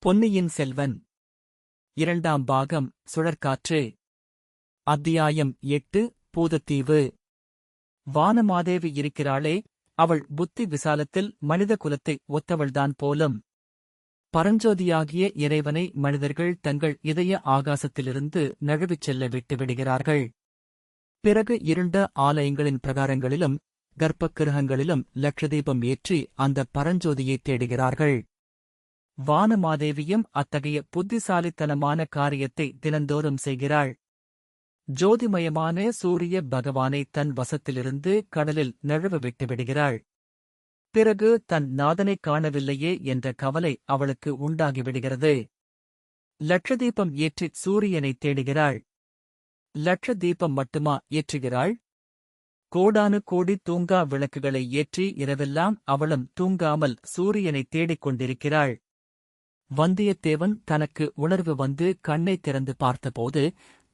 பொன்னியின் செல்வன் இரண்டாம் பாகம் சுழற்காற்று. அத்தியாயம் 8. பூதத்தீவு. வானமாதேவி இருக்கிறாளே, அவள் புத்தி விசாலத்தில் மனித குலத்தை ஒத்தவள்தான் போலும். பரஞ்சோதியாகிய இறைவனை மனிதர்கள் தங்கள் இதய ஆகாசத்திலிருந்து நழுவிச் செல்ல விட்டு விடுகிறார்கள். பிறகு இருண்ட ஆலயங்களின் பிரகாரங்களிலும் கர்ப்பக்கிருஹங்களிலும் லட்சதீபம் ஏற்றி அந்த பரஞ்சோதியைத் தேடுகிறார்கள். வானமாதேவியும் அத்தகைய புத்திசாலித்தனமான காரியத்தை தினந்தோறும் செய்கிறாள். ஜோதிமயமான சூரிய பகவானை தன் வசத்திலிருந்து கடலில் நழுவ விட்டு விடுகிறாள். பிறகு தன் நாதனைக் காணவில்லையே என்ற கவலை அவளுக்கு உண்டாகிவிடுகிறது. லட்சதீபம் ஏற்றி சூரியனைத் தேடுகிறாள். லட்சதீபம் மட்டுமா ஏற்றுகிறாள்? கோடானு கோடி தூங்கா விளக்குகளை ஏற்றி இரவெல்லாம் அவளும் தூங்காமல் சூரியனைத் தேடிக் கொண்டிருக்கிறாள். வந்தியத்தேவன் தனக்கு உணர்வு வந்து கண்ணை திறந்து பார்த்தபோது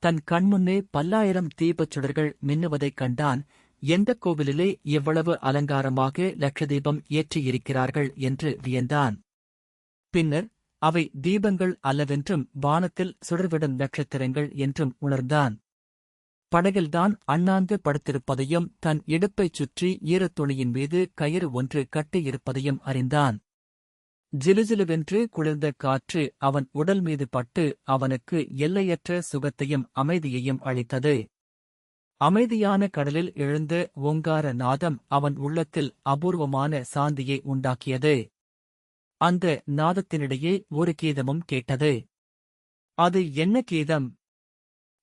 தன் கண்முன்னே பல்லாயிரம் தீபச் சுடர்கள் மின்னுவதைக் கண்டான். எந்தக் கோவிலிலே இவ்வளவு அலங்காரமாக லட்சதீபம் ஏற்றியிருக்கிறார்கள் என்று வியந்தான். பின்னர் அவை தீபங்கள் அல்லவென்றும் வானத்தில் சுடர்விடும் நட்சத்திரங்கள் என்றும் உணர்ந்தான். படகில்தான் அண்ணாந்து படுத்திருப்பதையும் தன் இடுப்பைச் சுற்றி ஈரத்துணியின் மீது கயிறு ஒன்று கட்டியிருப்பதையும் அறிந்தான். ஜிலுஜிலுவென்று குளிர்ந்த காற்று அவன் உடல் மீது பட்டு அவனுக்கு எல்லையற்ற சுகத்தையும் அமைதியையும் அளித்தது. அமைதியான கடலில் எழுந்த ஓங்கார நாதம் அவன் உள்ளத்தில் அபூர்வமான சாந்தியை உண்டாக்கியது. அந்த நாதத்தினிடையே ஒரு கீதமும் கேட்டது. அது என்ன கீதம்?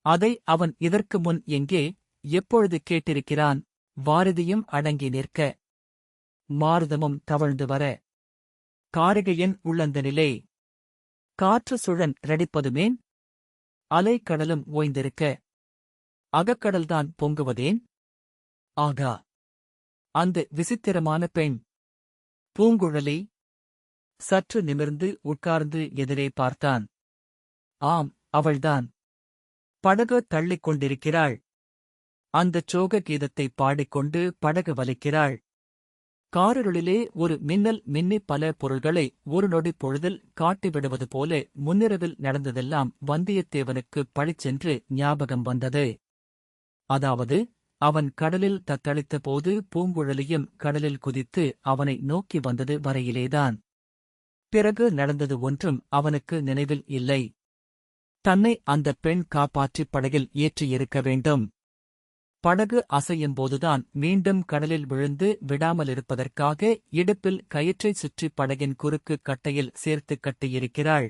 அதை அவன் இதற்கு முன் எங்கே, எப்பொழுது கேட்டிருக்கிறான்? வாரிதியும் அடங்கி நிற்க, மாருதமும் தவழ்ந்து வர, காரிகையின் உள்ளந்தனிலே காற்று சுழன் ரடிப்பதுமேன்? அலை கடலும் ஓய்ந்திருக்க, அகக்கடல்தான் பொங்குவதேன்? ஆகா, அந்த விசித்திரமான பெண் பூங்குழலி! சற்று நிமிர்ந்து உட்கார்ந்து எதிரே பார்த்தான். ஆம், அவள்தான். படகு தள்ளிக் கொண்டிருக்கிறாள். அந்தச் சோக கீதத்தைப் பாடிக்கொண்டு படகு வலிக்கிறாள். காரிருளிலே ஒரு மின்னல் மின்னி பல பொருள்களை ஒரு நொடி பொழுதில் காட்டிவிடுவது போல முன்னிரவில் நடந்ததெல்லாம் வந்தியத்தேவனுக்கு பளிச்சென்று ஞாபகம் வந்தது. அதாவது, அவன் கடலில் தத்தளித்த போது பூங்குழலியும் கடலில் குதித்து அவனை நோக்கி வந்தது வரையிலேதான். பிறகு நடந்தது ஒன்றும் அவனுக்கு நினைவில் இல்லை. தன்னை அந்தப் பெண் காப்பாற்றிப் படகில் ஏற்றியிருக்க வேண்டும். படகு அசையும்போதுதான் மீண்டும் கடலில் விழுந்து விடாமலிருப்பதற்காக இடுப்பில் கயிற்றைச் சுற்றி படகின் குறுக்கு கட்டையில் சேர்த்துக் கட்டியிருக்கிறாள்.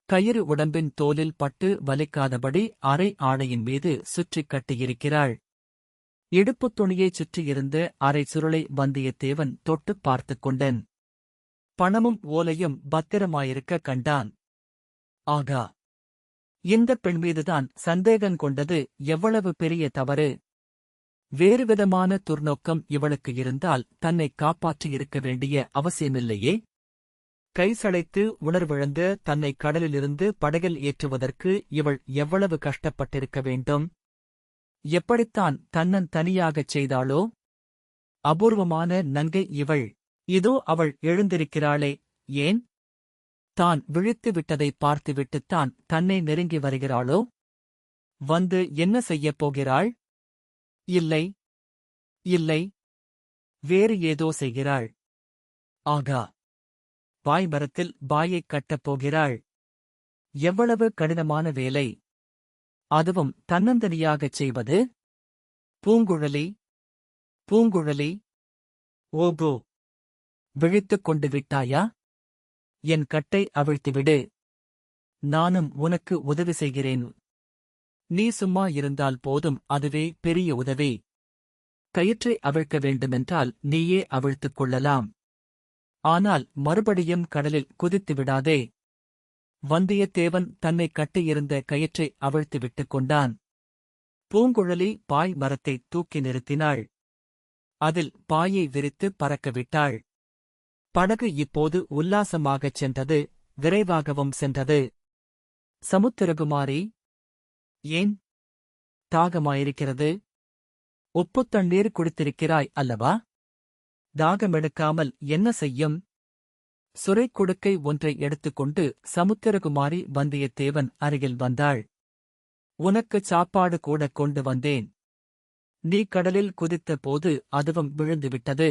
கயிறு உடம்பின் தோலில் பட்டு வலிக்காதபடி அரை ஆடையின் மீது சுற்றிக் கட்டியிருக்கிறாள். இடுப்புத் துணியைச் சுற்றியிருந்த அரை சுருளை வந்தியத்தேவன் தொட்டுப் பார்த்துக் கொண்டன். பணமும் ஓலையும் பத்திரமாயிருக்க கண்டான். ஆகா, இந்தப் பெண்மீதுதான் சந்தேகங்கொண்டது எவ்வளவு பெரிய தவறு! வேறுவிதமான துர்நோக்கம் இவளுக்கு இருந்தால் தன்னை காப்பாற்றியிருக்க வேண்டிய அவசியமில்லையே. கைசளைத்து உணர்விழந்த தன்னை கடலிலிருந்து படகில் ஏற்றுவதற்கு இவள் எவ்வளவு கஷ்டப்பட்டிருக்க வேண்டும்! எப்படித்தான் தன்னன் தனியாகச் செய்தாளோ? அபூர்வமான நங்கை இவள்! இதோ அவள் எழுந்திருக்கிறாளே, ஏன்? தான் விழித்து விட்டதை பார்த்துவிட்டுத்தான் தன்னை நெருங்கி வருகிறாளோ? வந்து என்ன செய்யப் போகிறாள்? இல்லை, இல்லை, வேறு ஏதோ செய்கிறாள். ஆகா, பாய்மரத்தில் பாயைக் கட்டப் போகிறாள். எவ்வளவு கடினமான வேலை! அதுவும் தன்னந்தனியாகச் செய்வது. பூங்குழலி, பூங்குழலி! ஓகோ, விழித்துக் கொண்டு விட்டாயா? என் கட்டை அவிழ்த்துவிடு. நானும் உனக்கு உதவி செய்கிறேன். நீ சும்மா இருந்தால் போதும், அதுவே பெரிய உதவி. கயிற்றை அவிழ்க்க வேண்டுமென்றால் நீயே அவிழ்த்துக் கொள்ளலாம். ஆனால் மறுபடியும் கடலில் குதித்து விடாதே. வந்தியத்தேவன் தன்னை கட்டியிருந்த கயிற்றை அவிழ்த்துவிட்டுக் கொண்டான். பூங்குழலி பாய் மரத்தைத் தூக்கி நிறுத்தினாள். அதில் பாயை விரித்து பறக்கவிட்டாள். படகு இப்போது உல்லாசமாகச் சென்றது, விரைவாகவும் சென்றது. சமுத்திரகுமாரி! ஏன் தாகமாயிருக்கிறது? உப்புத் தண்ணீர் குடித்திருக்கிறாய் அல்லவா? தாகமெடுக்காமல் என்ன செய்யும்? சுரைக் குடுக்கை ஒன்றை எடுத்துக்கொண்டு சமுத்திரகுமாரி வந்தியத்தேவன் அருகில் வந்தாள். உனக்குச் சாப்பாடு கூட கொண்டு வந்தேன். நீ கடலில் குதித்த போது அதுவும் விழுந்துவிட்டது.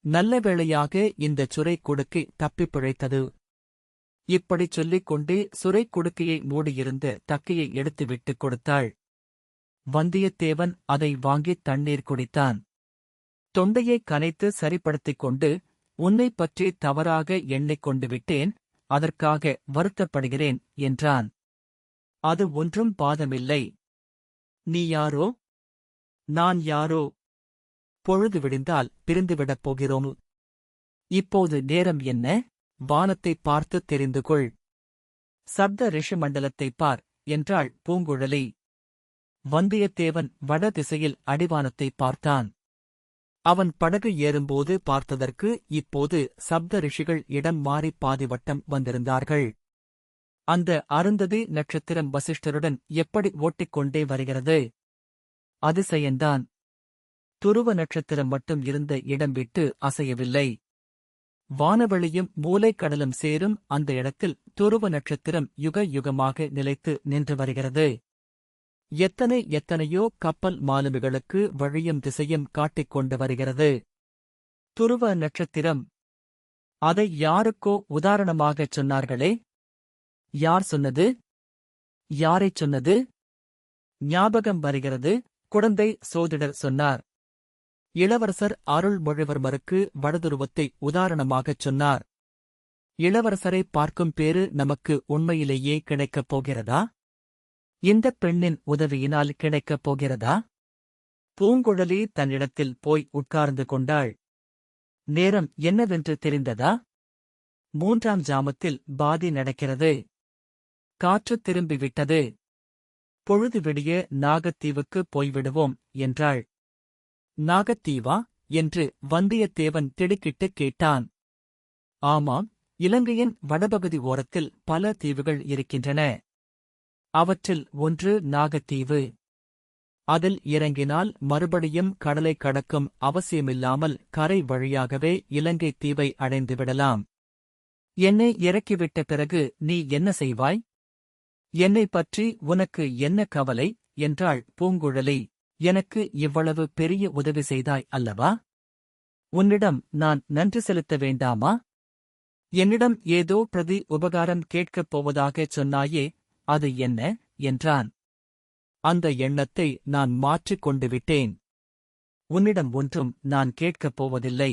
நல்ல வேளையாக இந்தச் சுரைக் குடுக்கை தப்பிப் பிழைத்தது. இப்படிச் சொல்லிக் கொண்டே சுரைக் குடுக்கையை மூடியிருந்த தக்கையை எடுத்துவிட்டுக் கொடுத்தாள். வந்தியத்தேவன் அதை வாங்கித் தண்ணீர் குடித்தான். தொண்டையைக் கனைத்து சரிப்படுத்திக் கொண்டு, உன்னைப் பற்றி தவறாக எண்ணிக் கொண்டு விட்டேன், அதற்காக வருத்தப்படுகிறேன் என்றான். அது ஒன்றும் பாதமில்லை. நீ யாரோ? நான் யாரோ? பொழுது விடிந்தால் பிரிந்துவிடப் போகிறோம். இப்போது நேரம் என்ன? வானத்தைப் பார்த்து தெரிந்து கொள். சப்த ரிஷிமண்டலத்தைப் பார் என்றாள் பூங்குழலி. வந்தியத்தேவன் வட திசையில் அடிவானத்தைப் பார்த்தான். அவன் படகு ஏறும்போது பார்த்ததற்கு இப்போது சப்த ரிஷிகள் இடம் மாறி பாதி வட்டம் வந்திருந்தார்கள். அந்த அருந்ததி நட்சத்திரம் வசிஷ்டருடன் எப்படி ஓட்டிக்கொண்டே வருகிறது? அதிசயந்தான். துருவ நட்சத்திரம் மட்டும் இருந்த இடம் விட்டு அசையவில்லை. வானவெளியும் மூலைக்கடலும் சேரும் அந்த இடத்தில் துருவ நட்சத்திரம் யுக யுகமாக நிலைத்து நின்று வருகிறது. எத்தனையோ கப்பல் மாலுமிகளுக்கு வழியும் திசையும் காட்டிக் கொண்டு வருகிறது. துருவ நட்சத்திரம். அதை யாருக்கோ உதாரணமாகச் சொன்னார்களே? யார் சொன்னது? யாரைச் சொன்னது? ஞாபகம் வருகிறது, குடந்தை சோதிடர் சொன்னார். இளவரசர் அருள்மொழிவர்மருக்கு வடதுருவத்தை உதாரணமாகச் சொன்னார். இளவரசரைப் பார்க்கும் பேறு நமக்கு உண்மையிலேயே கிடைக்கப் போகிறதா? இந்தப் பெண்ணின் உதவியினால் கிடைக்கப் போகிறதா? பூங்குழலி தன்னிடத்தில் போய் உட்கார்ந்து கொண்டாள். நேரம் என்னவென்று தெரிந்ததா? 3ஆம் ஜாமத்தில் பாதி நடக்கிறது. காற்று திரும்பிவிட்டது. பொழுது விடிய நாகத்தீவுக்குப் போய்விடுவோம் என்றாள். நாகத்தீவா என்று வந்தியத்தேவன் திடுக்கிட்டுக் கேட்டான். ஆமாம், இலங்கையின் வடபகுதி ஓரத்தில் பல தீவுகள் இருக்கின்றன. அவற்றில் ஒன்று நாகத்தீவு. அதில் இறங்கினால் மறுபடியும் கடலை கடக்கும் அவசியமில்லாமல் கரை வழியாகவே இலங்கை தீவை அடைந்துவிடலாம். என்னை இறக்கிவிட்ட பிறகு நீ என்ன செய்வாய்? என்னைப் பற்றி உனக்கு என்ன கவலை? என்றாள் பூங்குழலி. எனக்கு இவ்வளவு பெரிய உதவி செய்தாய் அல்லவா? உன்னிடம் நான் நன்றி செலுத்த வேண்டாமா? என்னிடம் ஏதோ பிரதி உபகாரம் கேட்கப் போவதாகச் சொன்னாயே, அது என்ன? என்றான். அந்த எண்ணத்தை நான் மாற்றிக் கொண்டு விட்டேன். உன்னிடம் ஒன்றும் நான் கேட்கப் போவதில்லை.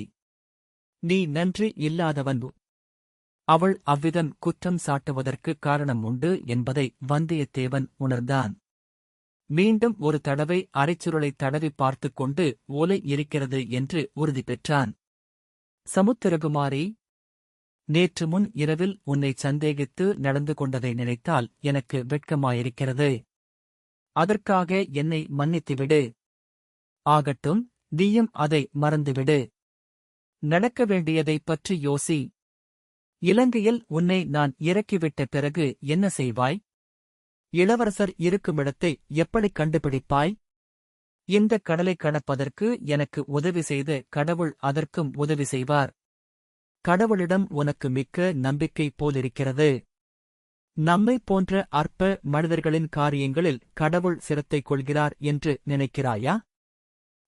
நீ நன்றி இல்லாதவன். அவள் அவ்விதம் குற்றம் சாட்டுவதற்கு காரணம் உண்டு என்பதை வந்தியத்தேவன் உணர்ந்தான். மீண்டும் ஒரு தடவை அரைச்சுருளைத் தடவி பார்த்துக் கொண்டு ஓலை இருக்கிறது என்று உறுதி பெற்றான். சமுத்திரகுமாரி, நேற்று முன் இரவில் உன்னைச் சந்தேகித்து நடந்து கொண்டதை நினைத்தால் எனக்கு வெட்கமாயிருக்கிறது. அதற்காக என்னை மன்னித்துவிடு. ஆகட்டும், நீயும் அதை மறந்துவிடு. நடக்க வேண்டியதைப் பற்றி யோசி. இலங்கையில் உன்னை நான் இறக்கிவிட்ட பிறகு என்ன செய்வாய்? இளவரசர் இருக்குமிடத்தை எப்படிக் கண்டுபிடிப்பாய்? இந்தக் கடலைக் கடப்பதற்கு எனக்கு உதவி செய்த கடவுள் அதற்கும் உதவி செய்வார். கடவுளிடம் உனக்கு மிக்க நம்பிக்கை போலிருக்கிறது. நம்மைப் போன்ற அற்ப மனிதர்களின் காரியங்களில் கடவுள் சிரத்தை கொள்கிறார் என்று நினைக்கிறாயா?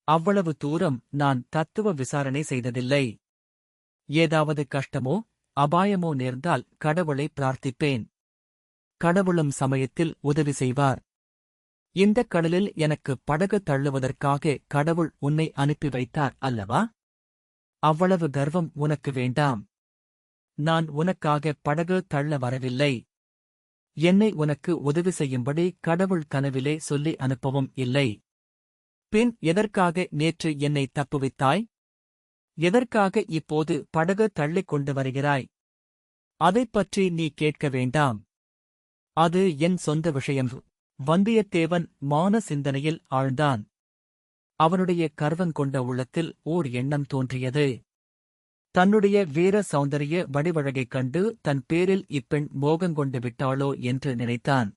அவ்வளவு தூரம் நான் தத்துவ விசாரணை செய்ததில்லை. ஏதாவது கஷ்டமோ அபாயமோ நேர்ந்தால் கடவுளை பிரார்த்திப்பேன். கடவுளும் சமயத்தில் உதவி செய்வார். இந்தக் கடலில் எனக்கு படகு தள்ளுவதற்காக கடவுள் உன்னை அனுப்பி வைத்தார் அல்லவா? அவ்வளவு கர்வம் உனக்கு வேண்டாம். நான் உனக்காக படகு தள்ள வரவில்லை. என்னை உனக்கு உதவி செய்யும்படி கடவுள் கனவிலே சொல்லி அனுப்பவும் இல்லை. பின் எதற்காக நேற்று என்னை தப்புவித்தாய்? எதற்காக இப்போது படகு தள்ளிக் கொண்டு வருகிறாய்? அதைப் பற்றி நீ கேட்க வேண்டாம். அது என் சொந்த விஷயம். வந்தியத்தேவன் மான சிந்தனையில் ஆழ்ந்தான். அவனுடைய கர்வங்கொண்ட உள்ளத்தில் ஓர் எண்ணம் தோன்றியது. தன்னுடைய வீர சௌந்தரிய வடிவழகைக் கண்டு தன் பேரில் இப்பெண் மோகங்கொண்டு விட்டாளோ என்று நினைத்தான்.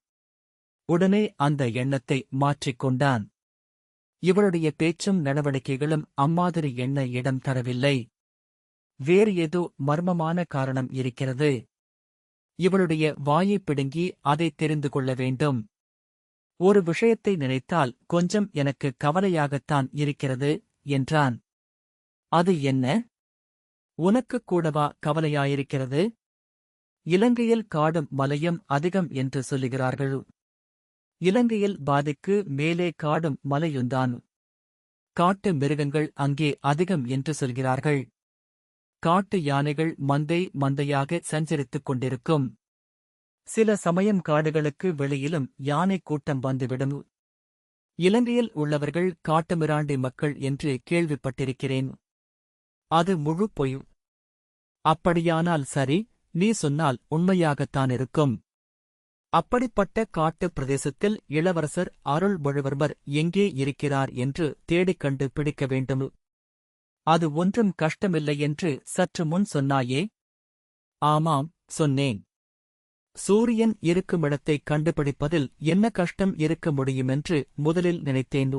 உடனே அந்த எண்ணத்தை மாற்றிக்கொண்டான். இவளுடைய பேச்சும் நடவடிக்கைகளும் அம்மாதிரி எண்ண இடம் தரவில்லை. வேறு ஏதோ மர்மமான காரணம் இருக்கிறது. இவளுடைய வாயைப் பிடுங்கி அதை தெரிந்து கொள்ள வேண்டும். ஒரு விஷயத்தை நினைத்தால் கொஞ்சம் எனக்கு கவலையாகத்தான் இருக்கிறது என்றான். அது என்ன? உனக்குக் கூடவா கவலையாயிருக்கிறது? இலங்கையில் காடும் மலையும் அதிகம் என்று சொல்லுகிறார்கள். இலங்கையில் பாதிக்கு மேலே காடும் மலையுந்தான். காட்டு மிருகங்கள் அங்கே அதிகம் என்று சொல்கிறார்கள். காட்டு யானைகள் மந்தை மந்தையாக சஞ்சரித்துக் கொண்டிருக்கும். சில சமயம் காடுகளுக்கு வெளியிலும் யானை கூட்டம் வந்துவிடும். இலங்கையில் உள்ளவர்கள் காட்டுமிராண்டி மக்கள் என்று கேள்விப்பட்டிருக்கிறேன். அது முழு பொய். அப்படியானால் சரி, நீ சொன்னால் உண்மையாகத்தானிருக்கும். அப்படிப்பட்ட காட்டுப் பிரதேசத்தில் இளவரசர் அருள்மொழிவர்மர் எங்கே இருக்கிறார் என்று தேடிக் கண்டு பிடிக்க வேண்டும். அது ஒன்றும் கஷ்டமில்லை என்று சற்று முன் சொன்னாயே? ஆமாம், சொன்னேன். சூரியன் இருக்குமிடத்தைக் கண்டுபிடிப்பதில் என்ன கஷ்டம் இருக்க முடியுமென்று முதலில் நினைத்தேன்.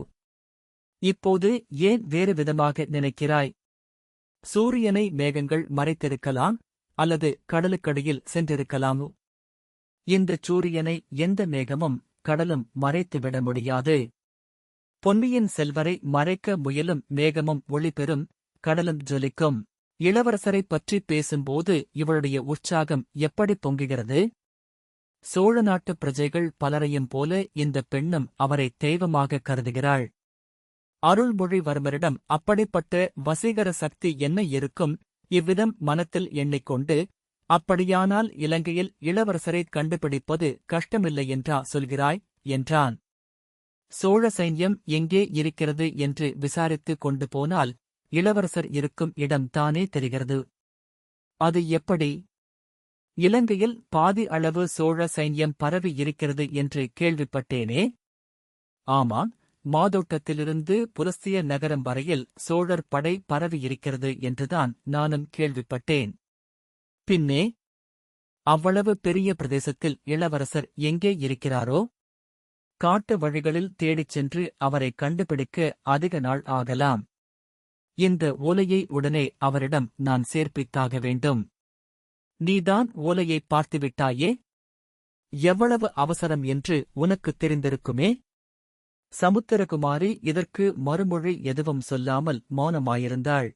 இப்போது ஏன் வேறு விதமாக நினைக்கிறாய்? சூரியனை மேகங்கள் மறைத்திருக்கலாம், அல்லது கடலுக்கடியில் சென்றிருக்கலாம். இந்தச் சூரியனை எந்த மேகமும் கடலும் மறைத்துவிட முடியாது. பொன்னியின் செல்வரை மறைக்க முயலும் மேகமும் ஒளி பெறும், கடலும் ஜொலிக்கும். இளவரசரைப் பற்றி பேசும்போது இவளுடைய உற்சாகம் எப்படி பொங்குகிறது! சோழ நாட்டுப் பிரஜைகள் பலரையும் போல இந்தப் பெண்ணும் அவரை தெய்வமாக கருதுகிறாள். அருள்மொழிவர்மரிடம் அப்படிப்பட்ட வசீகர சக்தி என்ன இருக்கும்? இவ்விதம் மனத்தில் எண்ணிக்கொண்டு, அப்படியானால் இலங்கையில் இளவரசரைக் கண்டுபிடிப்பது கஷ்டமில்லையென்றா சொல்கிறாய்? என்றான். சோழ சைன்யம் எங்கே இருக்கிறது என்று விசாரித்துக் கொண்டு போனால் இளவரசர் இருக்கும் இடம் தானே தெரிகிறது. அது எப்படி? இலங்கையில் பாதி அளவு சோழ சைன்யம் பரவி இருக்கிறது என்று கேள்விப்பட்டேனே. ஆமாம், மாதோட்டத்திலிருந்து புலஸ்திய நகரம் வரையில் சோழர் படை பரவியிருக்கிறது என்றுதான் நானும் கேள்விப்பட்டேன். பின்னே, அவ்வளவு பெரிய பிரதேசத்தில் இளவரசர் எங்கே இருக்கிறாரோ? காட்டு வழிகளில் தேடிச் சென்று அவரை கண்டுபிடிக்க அதிக நாள் ஆகலாம். இந்த ஓலையை உடனே அவரிடம் நான் சேர்ப்பித்தாக வேண்டும். நீதான் ஓலையைப் பார்த்துவிட்டாயே? எவ்வளவு அவசரம் என்று உனக்குத் தெரிந்திருக்குமே. சமுத்திரகுமாரி இதற்கு மறுமொழி எதுவும் சொல்லாமல் மௌனமாயிருந்தாள்.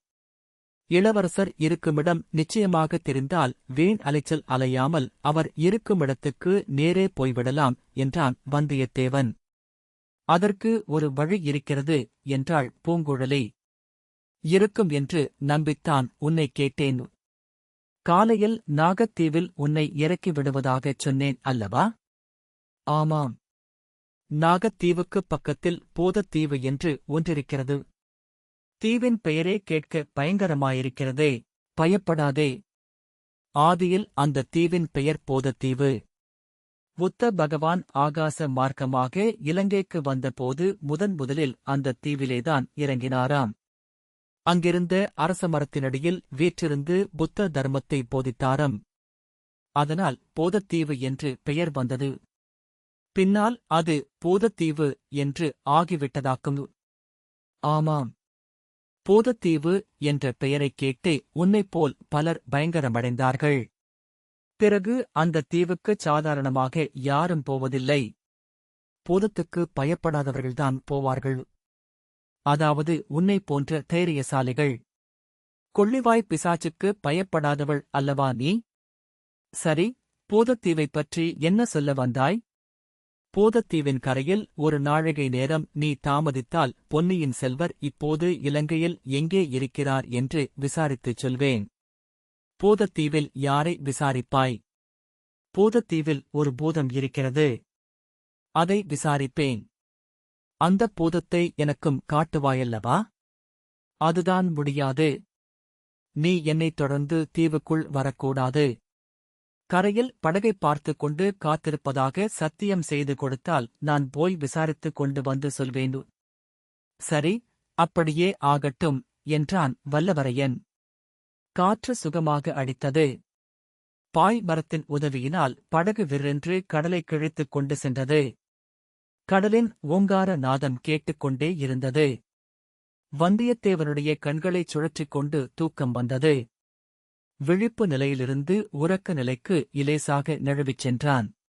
இளவரசர் இருக்குமிடம் நிச்சயமாகத் தெரிந்தால் வீண் அலைச்சல் அலையாமல் அவர் இருக்குமிடத்துக்கு நேரே போய்விடலாம் என்றான் வந்தியத்தேவன். அதற்கு ஒரு வழி இருக்கிறது என்றாள் பூங்குழலி. இருக்கும் என்று நம்பித்தான் உன்னை கேட்டேன். காலையில் நாகத்தீவில் உன்னை இறக்கி விடுவதாகச் சொன்னேன் அல்லவா? ஆமாம். நாகத்தீவுக்குப் பக்கத்தில் போதத்தீவு என்று ஒன்றிருக்கிறது. தீவின் பெயரே கேட்க பயங்கரமாயிருக்கிறதே. பயப்படாதே. ஆதியில் அந்த தீவின் பெயர் போதத்தீவு. புத்த பகவான் ஆகாச மார்க்கமாக இலங்கைக்கு வந்தபோது முதலில் அந்த தீவிலேதான் இறங்கினாராம். அங்கிருந்த அரச மரத்தினடியில் வீற்றிருந்து புத்த தர்மத்தை போதித்தாராம். அதனால் போதத்தீவு என்று பெயர் வந்தது. பின்னால் அது போதத்தீவு என்று ஆகிவிட்டதாக்கும். ஆமாம். போதத்தீவு என்ற பெயரைக் கேட்டே உன்னைப்போல் பலர் பயங்கரமடைந்தார்கள். பிறகு அந்த தீவுக்குச் சாதாரணமாக யாரும் போவதில்லை. போதத்துக்கு பயப்படாதவர்கள்தான் போவார்கள். அதாவது உன்னைப் போன்ற தைரியசாலிகள். கொள்ளிவாய்ப் பிசாசுக்கு பயப்படாதவள் அல்லவா நீ? சரி, போதத்தீவைப் பற்றி என்ன சொல்ல வந்தாய்? போதத்தீவின் கரையில் ஒரு நாழிகை நேரம் நீ தாமதித்தால் பொன்னியின் செல்வர் இப்போது இலங்கையில் எங்கே இருக்கிறார் என்று விசாரித்துச் சொல்வேன். போதத்தீவில் யாரை விசாரிப்பாய்? போதத்தீவில் ஒரு பூதம் இருக்கிறது. அதை விசாரிப்பேன். அந்தப் பூதத்தை எனக்கும் காட்டுவாயல்லவா? அதுதான் முடியாது. நீ என்னைத் தொடர்ந்து தீவுக்குள் வரக்கூடாது. கரையில் படகைப் பார்த்துக் கொண்டு காத்திருப்பதாக சத்தியம் செய்து கொடுத்தால் நான் போய் விசாரித்துக் கொண்டு வந்து சொல்வேன். சரி, அப்படியே ஆகட்டும் என்றான் வல்லவரையன். காற்று சுகமாக அடித்தது. பாய் மரத்தின் உதவியினால் படகு விற்றென்று கடலை கிழித்துக் கொண்டு சென்றது. கடலின் ஓங்கார நாதம் கேட்டுக்கொண்டே இருந்தது. வந்தியத்தேவனுடைய கண்களைச் சுழற்றிக் கொண்டு தூக்கம் வந்தது. விழிப்பு நிலையிலிருந்து உறக்க நிலைக்கு இலேசாக நழுவிச் சென்றான்.